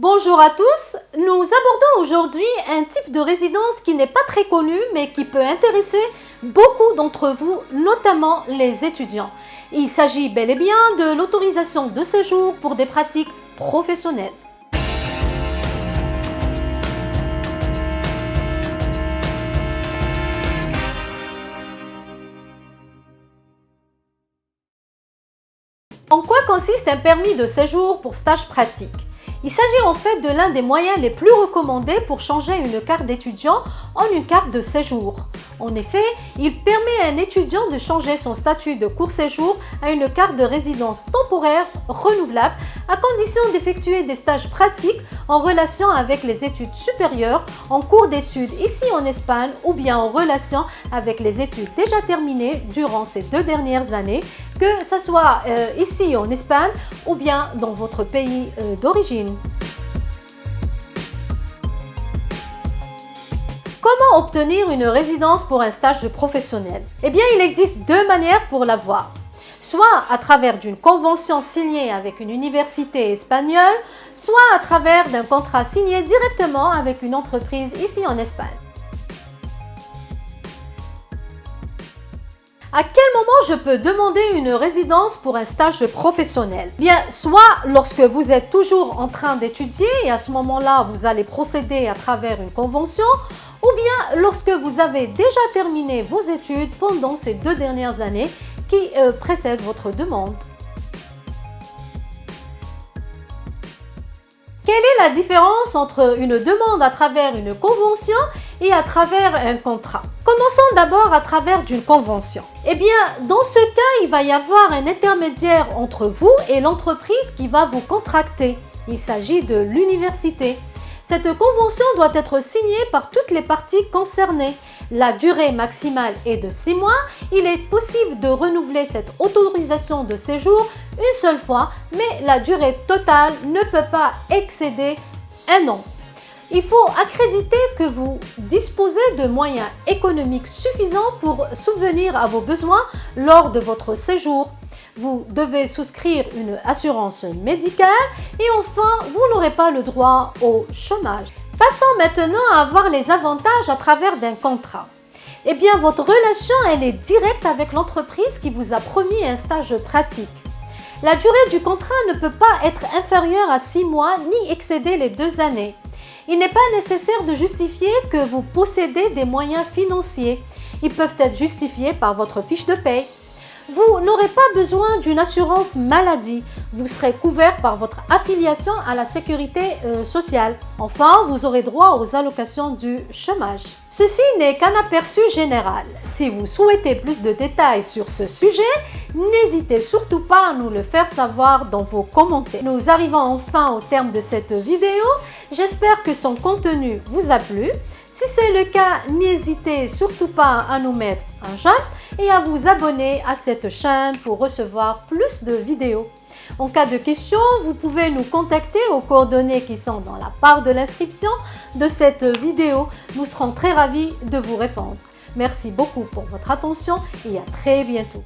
Bonjour à tous, nous abordons aujourd'hui un type de résidence qui n'est pas très connu mais qui peut intéresser beaucoup d'entre vous, notamment les étudiants. Il s'agit bel et bien de l'autorisation de séjour pour des pratiques professionnelles. En quoi consiste un permis de séjour pour stage pratique? Il s'agit en fait de l'un des moyens les plus recommandés pour changer une carte d'étudiant en une carte de séjour. En effet, il permet à un étudiant de changer son statut de court séjour à une carte de résidence temporaire renouvelable à condition d'effectuer des stages pratiques en relation avec les études supérieures, en cours d'études ici en Espagne ou bien en relation avec les études déjà terminées durant ces 2 dernières années, que ce soit ici en Espagne ou bien dans votre pays d'origine. Comment obtenir une résidence pour un stage professionnel? Eh bien, il existe 2 manières pour l'avoir. Soit à travers d'une convention signée avec une université espagnole, soit à travers d'un contrat signé directement avec une entreprise ici en Espagne. À quel moment je peux demander une résidence pour un stage professionnel? Bien, soit lorsque vous êtes toujours en train d'étudier et à ce moment-là, vous allez procéder à travers une convention, ou bien lorsque vous avez déjà terminé vos études pendant ces 2 dernières années qui précèdent votre demande. Quelle est la différence entre une demande à travers une convention et à travers un contrat? Commençons d'abord à travers d'une convention. Eh bien, dans ce cas, il va y avoir un intermédiaire entre vous et l'entreprise qui va vous contracter. Il s'agit de l'université. Cette convention doit être signée par toutes les parties concernées. La durée maximale est de 6 mois. Il est possible de renouveler cette autorisation de séjour une seule fois, mais la durée totale ne peut pas excéder 1 an. Il faut accréditer que vous disposez de moyens économiques suffisants pour subvenir à vos besoins lors de votre séjour. Vous devez souscrire une assurance médicale et enfin, vous n'aurez pas le droit au chômage. Passons maintenant à voir les avantages à travers d'un contrat. Eh bien, votre relation, elle est directe avec l'entreprise qui vous a promis un stage pratique. La durée du contrat ne peut pas être inférieure à 6 mois ni excéder les 2 années. Il n'est pas nécessaire de justifier que vous possédez des moyens financiers. Ils peuvent être justifiés par votre fiche de paie. Vous n'aurez pas besoin d'une assurance maladie. Vous serez couvert par votre affiliation à la sécurité sociale. Enfin, vous aurez droit aux allocations du chômage. Ceci n'est qu'un aperçu général. Si vous souhaitez plus de détails sur ce sujet, n'hésitez surtout pas à nous le faire savoir dans vos commentaires. Nous arrivons enfin au terme de cette vidéo. J'espère que son contenu vous a plu. Si c'est le cas, n'hésitez surtout pas à nous mettre un j'aime et à vous abonner à cette chaîne pour recevoir plus de vidéos. En cas de questions, vous pouvez nous contacter aux coordonnées qui sont dans la barre de l'inscription de cette vidéo. Nous serons très ravis de vous répondre. Merci beaucoup pour votre attention et à très bientôt.